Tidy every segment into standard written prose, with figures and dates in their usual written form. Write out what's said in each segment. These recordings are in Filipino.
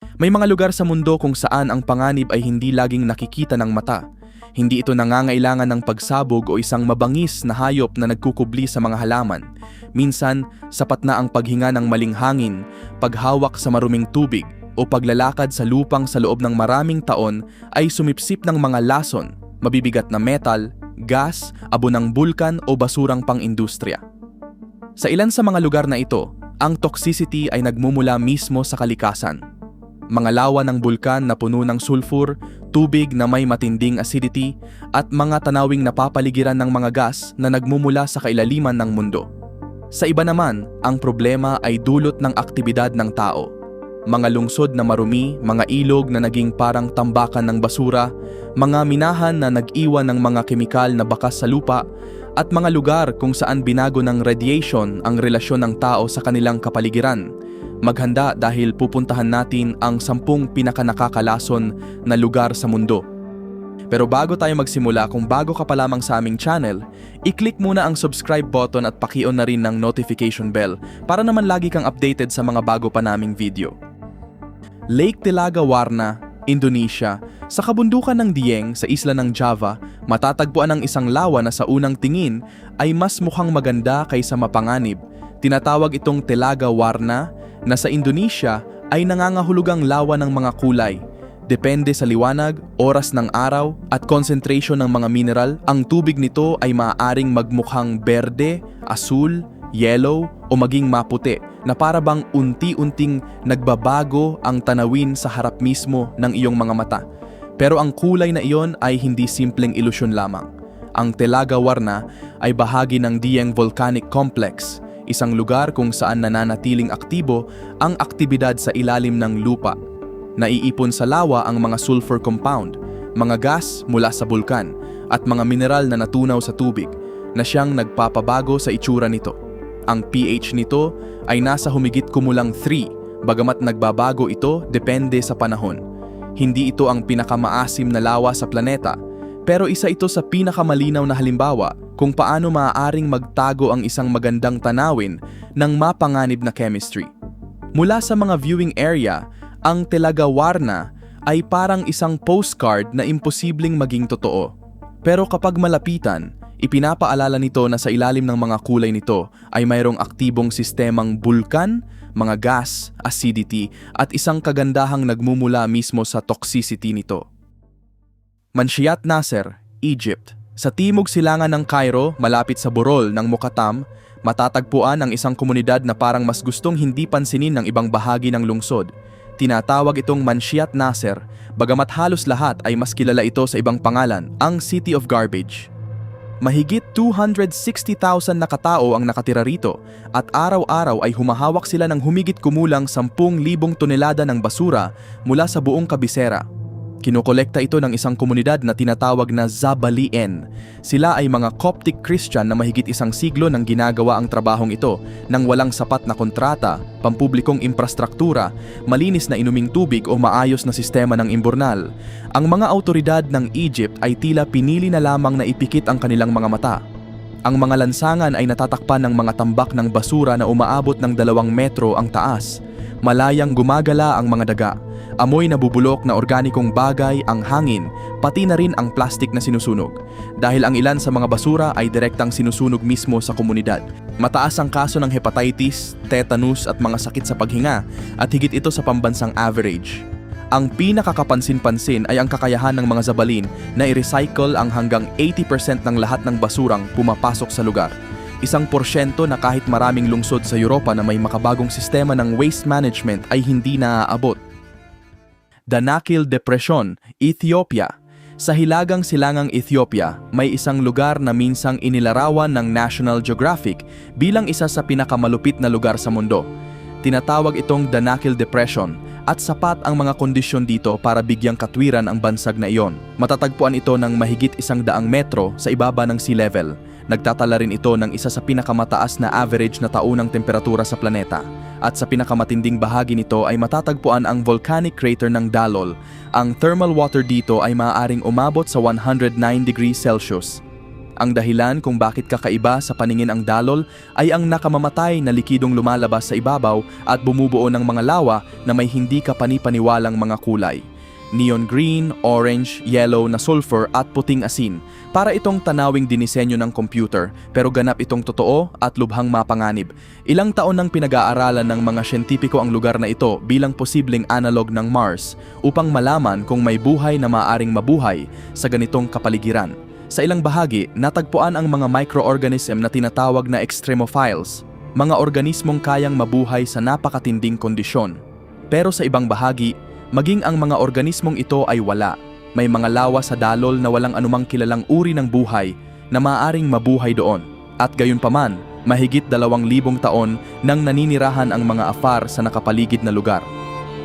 May mga lugar sa mundo kung saan ang panganib ay hindi laging nakikita ng mata. Hindi ito nangangailangan ng pagsabog o isang mabangis na hayop na nagkukubli sa mga halaman. Minsan, sapat na ang paghinga ng maling hangin, paghawak sa maruming tubig, o paglalakad sa lupang sa loob ng maraming taon ay sumipsip ng mga lason, mabibigat na metal, gas, abo ng bulkan o basurang pang-industriya. Sa ilan sa mga lugar na ito, ang toxicity ay nagmumula mismo sa kalikasan. Mga lawa ng bulkan na puno ng sulfur, tubig na may matinding acidity, at mga tanawing napapaligiran ng mga gas na nagmumula sa kailaliman ng mundo. Sa iba naman, ang problema ay dulot ng aktibidad ng tao. Mga lungsod na marumi, mga ilog na naging parang tambakan ng basura, mga minahan na nag-iwan ng mga kemikal na bakas sa lupa, at mga lugar kung saan binago ng radiation ang relasyon ng tao sa kanilang kapaligiran. Maghanda dahil pupuntahan natin ang 10 pinakanakakalason na lugar sa mundo. Pero bago tayo magsimula, kung bago ka pa lamang sa aming channel, i-click muna ang subscribe button at paki-on na rin ng notification bell para naman lagi kang updated sa mga bago pa naming video. Lake Telaga Warna, Indonesia. Sa kabundukan ng Dieng sa isla ng Java, matatagpuan ang isang lawa na sa unang tingin ay mas mukhang maganda kaysa mapanganib. Tinatawag itong Telaga Warna, na sa Indonesia ay nangangahulugang lawa ng mga kulay. Depende sa liwanag, oras ng araw at concentration ng mga mineral, ang tubig nito ay maaaring magmukhang berde, asul, yellow o maging maputi na para bang unti-unting nagbabago ang tanawin sa harap mismo ng iyong mga mata. Pero ang kulay na iyon ay hindi simpleng ilusyon lamang. Ang Telaga Warna ay bahagi ng Dieng Volcanic Complex, isang lugar kung saan nananatiling aktibo ang aktibidad sa ilalim ng lupa. Naiipon sa lawa ang mga sulfur compound, mga gas mula sa bulkan, at mga mineral na natunaw sa tubig na siyang nagpapabago sa itsura nito. Ang pH nito ay nasa humigit kumulang 3, bagamat nagbabago ito depende sa panahon. Hindi ito ang pinakamaasim na lawa sa planeta, pero isa ito sa pinakamalinaw na halimbawa kung paano maaaring magtago ang isang magandang tanawin ng mapanganib na chemistry. Mula sa mga viewing area, ang Telaga Warna ay parang isang postcard na imposibleng maging totoo. Pero kapag malapitan, ipinapaalala nito na sa ilalim ng mga kulay nito ay mayroong aktibong sistemang bulkan, mga gas, acidity, at isang kagandahang nagmumula mismo sa toxicity nito. Manshiyat Nasser, Egypt. Sa timog silangan ng Cairo, malapit sa burol ng Mukatam, matatagpuan ang isang komunidad na parang mas gustong hindi pansinin ng ibang bahagi ng lungsod. Tinatawag itong Manshiyat Nasser, bagamat halos lahat ay mas kilala ito sa ibang pangalan, ang City of Garbage. Mahigit 260,000 na katao ang nakatira rito at araw-araw ay humahawak sila ng humigit kumulang 10,000 tonelada ng basura mula sa buong kabisera. Kinokolekta ito ng isang komunidad na tinatawag na Zabalien. Sila ay mga Coptic Christian na mahigit 1 siglo nang ginagawa ang trabahong ito nang walang sapat na kontrata, pampublikong infrastruktura, malinis na inuming tubig o maayos na sistema ng imburnal. Ang mga autoridad ng Egypt ay tila pinili na lamang na ipikit ang kanilang mga mata. Ang mga lansangan ay natatakpan ng mga tambak ng basura na umaabot ng 2 metro ang taas. Malayang gumagala ang mga daga. Amoy na bubulok na organikong bagay ang hangin, pati na rin ang plastik na sinusunog. Dahil ang ilan sa mga basura ay direktang sinusunog mismo sa komunidad. Mataas ang kaso ng hepatitis, tetanus at mga sakit sa paghinga at higit ito sa pambansang average. Ang pinakakapansin-pansin ay ang kakayahan ng mga Zabalin na i-recycle ang hanggang 80% ng lahat ng basurang pumapasok sa lugar. 1% na kahit maraming lungsod sa Europa na may makabagong sistema ng waste management ay hindi naaabot. Danakil Depression, Ethiopia. Sa hilagang silangang Ethiopia, may isang lugar na minsang inilarawan ng National Geographic bilang isa sa pinakamalupit na lugar sa mundo. Tinatawag itong Danakil Depression at sapat ang mga kondisyon dito para bigyang katwiran ang bansag na iyon. Matatagpuan ito ng mahigit 100 metro sa ibaba ng sea level. Nagtatala rin ito ng isa sa pinakamataas na average na taunang temperatura sa planeta. At sa pinakamatinding bahagi nito ay matatagpuan ang volcanic crater ng Dalol. Ang thermal water dito ay maaaring umabot sa 109 degrees Celsius. Ang dahilan kung bakit kakaiba sa paningin ang dalol ay ang nakamamatay na likidong lumalabas sa ibabaw at bumubuo ng mga lawa na may hindi kapanipaniwalang mga kulay. Neon green, orange, yellow na sulfur at puting asin. Para itong tanawing dinisenyo ng computer pero ganap itong totoo at lubhang mapanganib. Ilang taon nang pinag-aaralan ng mga siyentipiko ang lugar na ito bilang posibleng analog ng Mars upang malaman kung may buhay na maaaring mabuhay sa ganitong kapaligiran. Sa ilang bahagi, natagpuan ang mga microorganism na tinatawag na extremophiles, mga organismong kayang mabuhay sa napakatinding kondisyon. Pero sa ibang bahagi, maging ang mga organismong ito ay wala. May mga lawa sa dalol na walang anumang kilalang uri ng buhay na maaaring mabuhay doon. At gayunpaman, mahigit 2,000 taon nang naninirahan ang mga afar sa nakapaligid na lugar.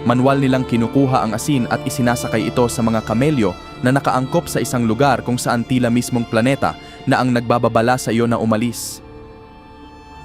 Manual nilang kinukuha ang asin at isinasakay ito sa mga kamelyo na nakaangkop sa isang lugar kung saan tila mismong planeta na ang nagbababala sa iyo na umalis.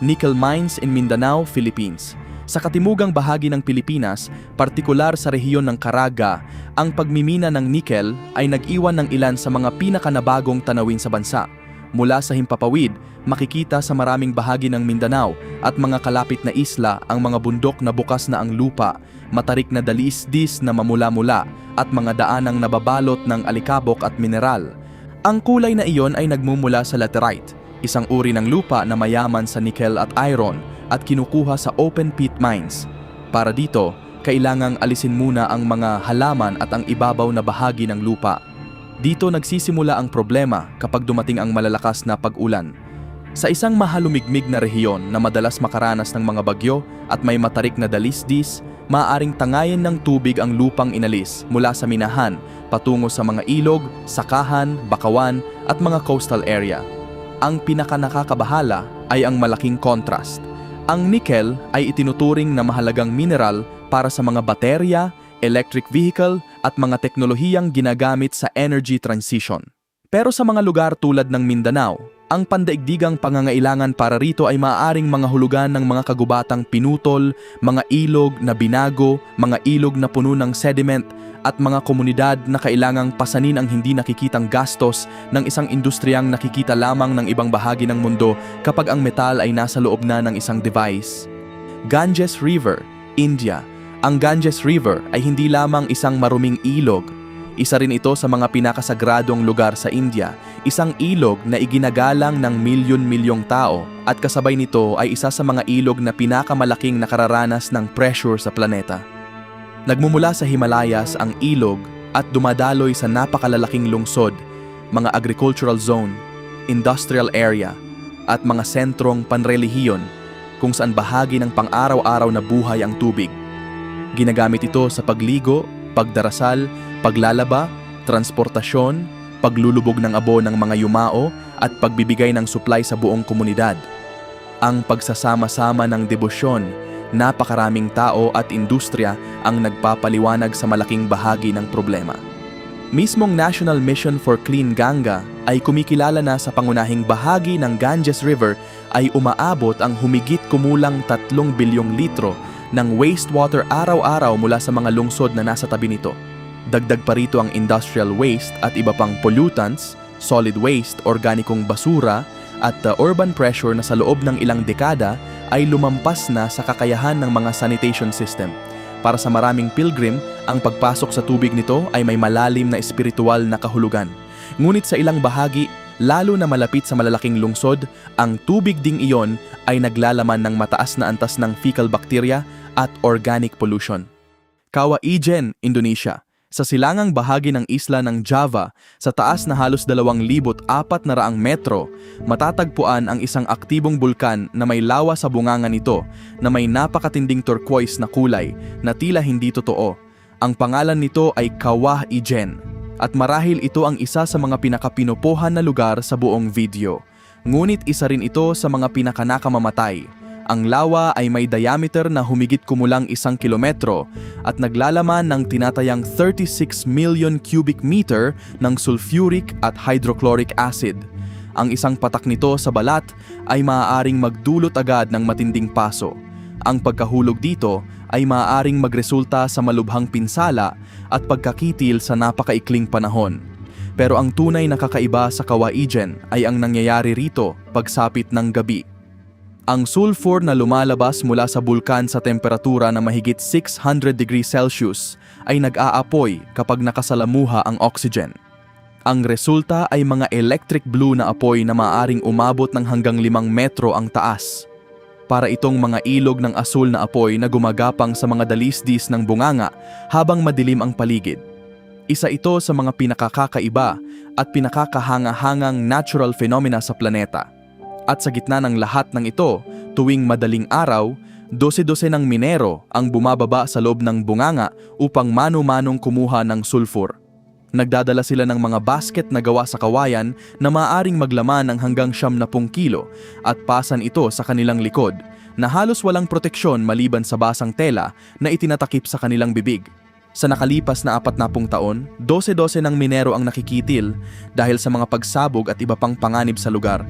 Nickel mines in Mindanao, Philippines. Sa katimugang bahagi ng Pilipinas, partikular sa rehiyon ng Caraga, ang pagmimina ng nickel ay nag-iwan ng ilan sa mga pinakanabagong tanawin sa bansa. Mula sa himpapawid, makikita sa maraming bahagi ng Mindanao at mga kalapit na isla ang mga bundok na bukas na ang lupa, matarik na dalisdis na mamula-mula at mga daanang nababalot ng alikabok at mineral. Ang kulay na iyon ay nagmumula sa laterite, isang uri ng lupa na mayaman sa nickel at iron at kinukuha sa open pit mines. Para dito, kailangang alisin muna ang mga halaman at ang ibabaw na bahagi ng lupa. Dito nagsisimula ang problema kapag dumating ang malalakas na pag-ulan. Sa isang mahalumigmig na rehiyon na madalas makaranas ng mga bagyo at may matarik na dalisdis, maaaring tangayin ng tubig ang lupang inalis mula sa minahan patungo sa mga ilog, sakahan, bakawan at mga coastal area. Ang pinakanakakabahala ay ang malaking contrast. Ang nickel ay itinuturing na mahalagang mineral para sa mga baterya, electric vehicle at mga teknolohiyang ginagamit sa energy transition. Pero sa mga lugar tulad ng Mindanao, ang pandaigdigang pangangailangan para rito ay maaaring mga hulugan ng mga kagubatang pinutol, mga ilog na binago, mga ilog na puno ng sediment at mga komunidad na kailangang pasanin ang hindi nakikitang gastos ng isang industriyang nakikita lamang ng ibang bahagi ng mundo kapag ang metal ay nasa loob na ng isang device. Ganges River, India. Ang Ganges River ay hindi lamang isang maruming ilog. Isa rin ito sa mga pinakasagradong lugar sa India, isang ilog na iginagalang ng milyon-milyong tao at kasabay nito ay isa sa mga ilog na pinakamalaking nakararanas ng pressure sa planeta. Nagmumula sa Himalayas ang ilog at dumadaloy sa napakalalaking lungsod, mga agricultural zone, industrial area, at mga sentrong panrelihiyon kung saan bahagi ng pang-araw-araw na buhay ang tubig. Ginagamit ito sa pagligo, pagdarasal, paglalaba, transportasyon, paglulubog ng abo ng mga yumao at pagbibigay ng supply sa buong komunidad. Ang pagsasama-sama ng debosyon, napakaraming tao at industriya ang nagpapaliwanag sa malaking bahagi ng problema. Mismong National Mission for Clean Ganga ay kumikilala na sa pangunahing bahagi ng Ganges River ay umaabot ang humigit kumulang 3 bilyong litro ng wastewater araw-araw mula sa mga lungsod na nasa tabi nito. Dagdag pa rito ang industrial waste at iba pang pollutants, solid waste, organikong basura, at urban pressure na sa loob ng ilang dekada ay lumampas na sa kakayahan ng mga sanitation system. Para sa maraming pilgrim, ang pagpasok sa tubig nito ay may malalim na espiritual na kahulugan. Ngunit sa ilang bahagi, lalo na malapit sa malalaking lungsod, ang tubig ding iyon ay naglalaman ng mataas na antas ng fecal bacteria at organic pollution. Cawaijen, Indonesia. Sa silangang bahagi ng isla ng Java, sa taas na halos 2,400 metro, matatagpuan ang isang aktibong bulkan na may lawa sa bunganga nito na may napakatinding turquoise na kulay na tila hindi totoo. Ang pangalan nito ay Cawaijen at marahil ito ang isa sa mga pinakapinupuhan na lugar sa buong video. Ngunit isa rin ito sa mga pinakanakamamatay. Ang lawa ay may diameter na humigit kumulang 1 kilometro at naglalaman ng tinatayang 36 million cubic meter ng sulfuric at hydrochloric acid. Ang isang patak nito sa balat ay maaaring magdulot agad ng matinding paso. Ang pagkahulog dito ay maaaring magresulta sa malubhang pinsala at pagkakitil sa napakaikling panahon. Pero ang tunay na kakaiba sa Kawaijen ay ang nangyayari rito pagsapit ng gabi. Ang sulfur na lumalabas mula sa bulkan sa temperatura na mahigit 600 degrees Celsius ay nag-aapoy kapag nakasalamuha ang oxygen. Ang resulta ay mga electric blue na apoy na maaaring umabot ng hanggang 5 metro ang taas. Para itong mga ilog ng asul na apoy na gumagapang sa mga dalisdis ng bunganga habang madilim ang paligid. Isa ito sa mga pinakakakaiba at pinakakahanga-hangang natural phenomena sa planeta. At sa gitna ng lahat ng ito, tuwing madaling araw, dose-dose ng minero ang bumababa sa loob ng bunganga upang mano-manong kumuha ng sulfur. Nagdadala sila ng mga basket na gawa sa kawayan na maaaring maglaman ng hanggang 70 kilo at pasan ito sa kanilang likod na halos walang proteksyon maliban sa basang tela na itinatakip sa kanilang bibig. Sa nakalipas na 40 taon, dose-dose ng minero ang nakikitil dahil sa mga pagsabog at iba pang panganib sa lugar.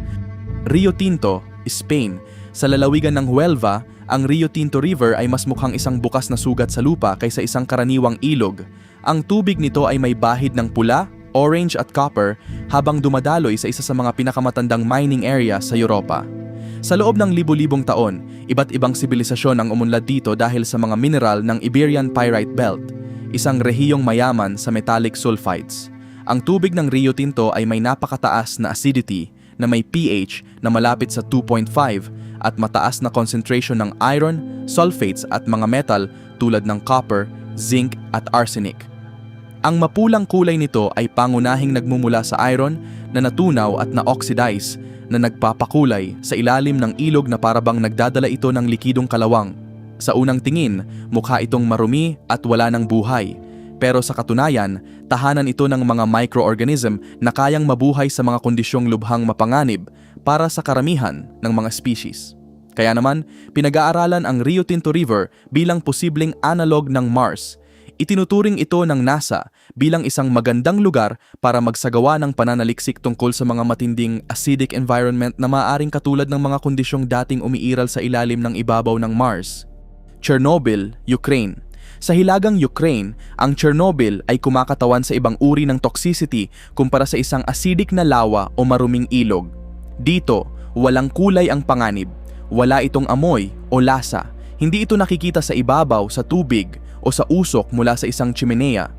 Rio Tinto, Spain. Sa lalawigan ng Huelva, ang Rio Tinto River ay mas mukhang isang bukas na sugat sa lupa kaysa isang karaniwang ilog. Ang tubig nito ay may bahid ng pula, orange at copper habang dumadaloy sa isa sa mga pinakamatandang mining area sa Europa. Sa loob ng libu-libong taon, iba't ibang sibilisasyon ang umunlad dito dahil sa mga mineral ng Iberian Pyrite Belt, isang rehiyong mayaman sa metallic sulfides. Ang tubig ng Rio Tinto ay may napakataas na acidity na may pH na malapit sa 2.5 at mataas na concentration ng iron, sulfates at mga metal tulad ng copper, zinc at arsenic. Ang mapulang kulay nito ay pangunahing nagmumula sa iron na natunaw at na-oxidize na nagpapakulay sa ilalim ng ilog na parabang nagdadala ito ng likidong kalawang. Sa unang tingin, mukha itong marumi at wala ng buhay. Pero sa katunayan, tahanan ito ng mga microorganism na kayang mabuhay sa mga kondisyong lubhang mapanganib para sa karamihan ng mga species. Kaya naman, pinag-aaralan ang Rio Tinto River bilang posibleng analog ng Mars. Itinuturing ito ng NASA bilang isang magandang lugar para magsagawa ng pananaliksik tungkol sa mga matinding acidic environment na maaaring katulad ng mga kondisyong dating umiiral sa ilalim ng ibabaw ng Mars. Chernobyl, Ukraine. Sa hilagang Ukraine, ang Chernobyl ay kumakatawan sa ibang uri ng toxicity kumpara sa isang acidic na lawa o maruming ilog. Dito, walang kulay ang panganib, wala itong amoy o lasa. Hindi ito nakikita sa ibabaw, sa tubig o sa usok mula sa isang chimenea.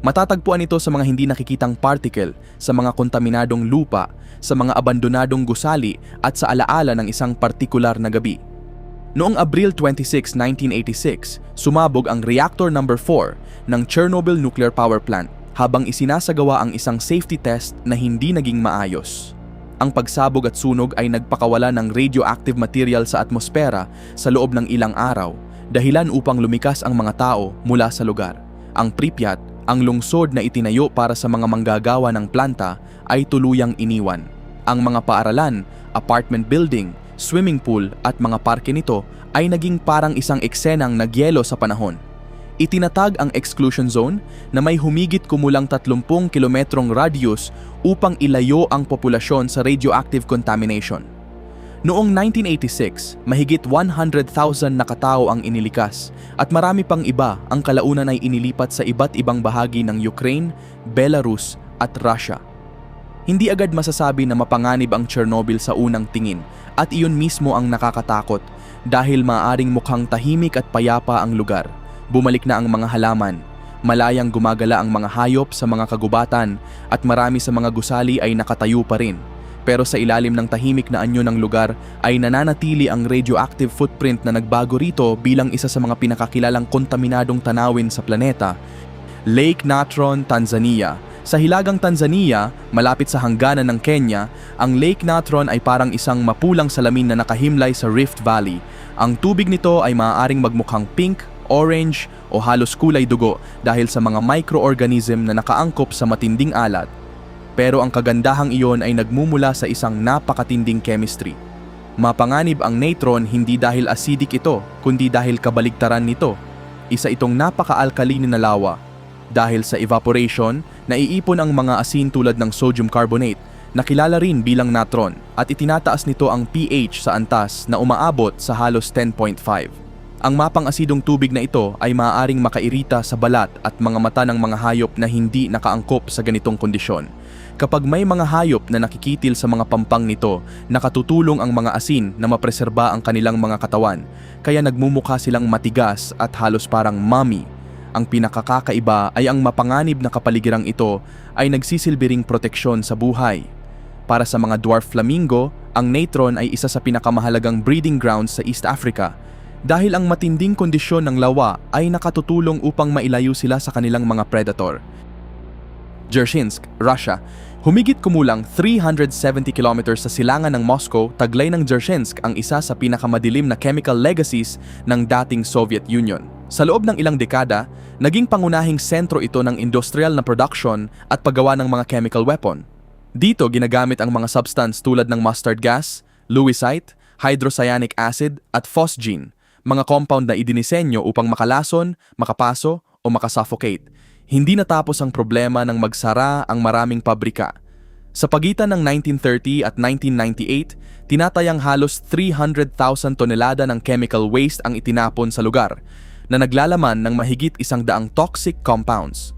Matatagpuan ito sa mga hindi nakikitang particle, sa mga kontaminadong lupa, sa mga abandonadong gusali at sa alaala ng isang partikular na gabi. Noong Abril 26, 1986, sumabog ang Reactor No. 4 ng Chernobyl Nuclear Power Plant habang isinasagawa ang isang safety test na hindi naging maayos. Ang pagsabog at sunog ay nagpakawala ng radioactive material sa atmosfera sa loob ng ilang araw, dahilan upang lumikas ang mga tao mula sa lugar. Ang Pripyat, ang lungsod na itinayo para sa mga manggagawa ng planta, ay tuluyang iniwan. Ang mga paaralan, apartment building, swimming pool at mga parke nito ay naging parang isang eksenang nagyelo sa panahon. Itinatag ang exclusion zone na may humigit kumulang 30 kilometrong radius upang ilayo ang populasyon sa radioactive contamination. Noong 1986, mahigit 100,000 na katao ang inilikas at marami pang iba ang kalaunan ay inilipat sa iba't ibang bahagi ng Ukraine, Belarus at Russia. Hindi agad masasabi na mapanganib ang Chernobyl sa unang tingin at iyon mismo ang nakakatakot dahil maaaring mukhang tahimik at payapa ang lugar. Bumalik na ang mga halaman, malayang gumagala ang mga hayop sa mga kagubatan at marami sa mga gusali ay nakatayo pa rin. Pero sa ilalim ng tahimik na anyo ng lugar ay nananatili ang radioactive footprint na nagbago rito bilang isa sa mga pinakakilalang kontaminadong tanawin sa planeta, Lake Natron, Tanzania. Sa hilagang Tanzania, malapit sa hangganan ng Kenya, ang Lake Natron ay parang isang mapulang salamin na nakahimlay sa Rift Valley. Ang tubig nito ay maaaring magmukhang pink, orange o halos kulay dugo dahil sa mga microorganism na nakaangkop sa matinding alat. Pero ang kagandahang iyon ay nagmumula sa isang napakatinding chemistry. Mapanganib ang natron hindi dahil acidic ito, kundi dahil kabaligtaran nito. Isa itong napaka-alkaline na lawa. Dahil sa evaporation, naiipon ang mga asin tulad ng sodium carbonate na kilala rin bilang natron at itinataas nito ang pH sa antas na umaabot sa halos 10.5. Ang mapang asidong tubig na ito ay maaaring makairita sa balat at mga mata ng mga hayop na hindi nakaangkop sa ganitong kondisyon. Kapag may mga hayop na nakikitil sa mga pampang nito, nakatutulong ang mga asin na mapreserba ang kanilang mga katawan, kaya nagmumukha silang matigas at halos parang mummy. Ang pinakakaiba ay ang mapanganib na kapaligirang ito ay nagsisilbi ring proteksyon sa buhay. Para sa mga dwarf flamingo, ang natron ay isa sa pinakamahalagang breeding grounds sa East Africa dahil ang matinding kondisyon ng lawa ay nakatutulong upang mailayo sila sa kanilang mga predator. Dzerzhinsk, Russia. Humigit kumulang 370 kilometers sa silangan ng Moscow, taglay ng Dzerzhinsk ang isa sa pinakamadilim na chemical legacies ng dating Soviet Union. Sa loob ng ilang dekada, naging pangunahing sentro ito ng industrial na production at paggawa ng mga chemical weapon. Dito ginagamit ang mga substance tulad ng mustard gas, lewisite, hydrocyanic acid at phosgene, mga compound na idinisenyo upang makalason, makapaso o makasuffocate. Hindi natapos ang problema ng magsara ang maraming pabrika. Sa pagitan ng 1930 at 1998, tinatayang halos 300,000 tonelada ng chemical waste ang itinapon sa lugar, na naglalaman ng mahigit 100 toxic compounds.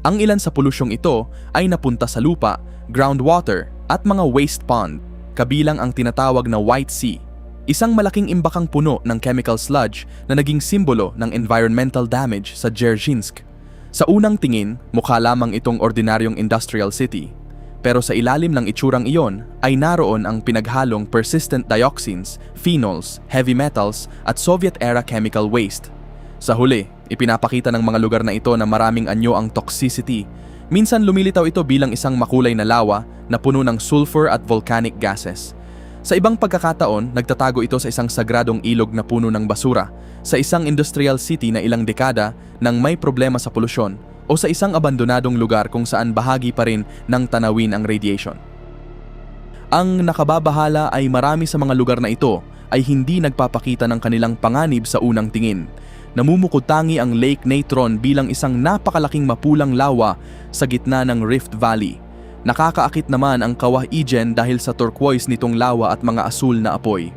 Ang ilan sa polusyong ito ay napunta sa lupa, groundwater at mga waste pond, kabilang ang tinatawag na White Sea, isang malaking imbakang puno ng chemical sludge na naging simbolo ng environmental damage sa Dzerzhinsk. Sa unang tingin, mukha lamang itong ordinaryong industrial city. Pero sa ilalim ng itsurang iyon ay naroon ang pinaghalong persistent dioxins, phenols, heavy metals at Soviet-era chemical waste. Sa huli, ipinapakita ng mga lugar na ito na maraming anyo ang toxicity. Minsan lumilitaw ito bilang isang makulay na lawa na puno ng sulfur at volcanic gases. Sa ibang pagkakataon, nagtatago ito sa isang sagradong ilog na puno ng basura, sa isang industrial city na ilang dekada nang may problema sa polusyon, o sa isang abandonadong lugar kung saan bahagi pa rin ng tanawin ang radiation. Ang nakababahala ay marami sa mga lugar na ito ay hindi nagpapakita ng kanilang panganib sa unang tingin. Namumukod-tangi ang Lake Natron bilang isang napakalaking mapulang lawa sa gitna ng Rift Valley. Nakakaakit naman ang Kawah Ijen dahil sa turquoise nitong lawa at mga asul na apoy.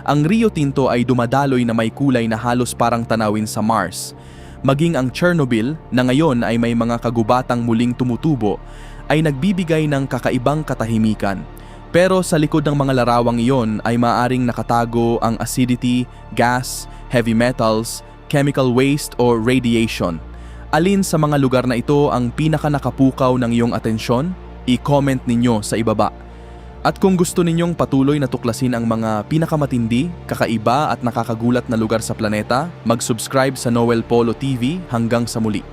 Ang Rio Tinto ay dumadaloy na may kulay na halos parang tanawin sa Mars. Maging ang Chernobyl, na ngayon ay may mga kagubatang muling tumutubo, ay nagbibigay ng kakaibang katahimikan. Pero sa likod ng mga larawang iyon ay maaring nakatago ang acidity, gas, heavy metals, chemical waste o radiation. Alin sa mga lugar na ito ang pinaka-nakapukaw ng iyong atensyon? I-comment ninyo sa ibaba. At kung gusto ninyong patuloy na tuklasin ang mga pinakamatindi, kakaiba at nakakagulat na lugar sa planeta, mag-subscribe sa Noel Polo TV hanggang sa muli.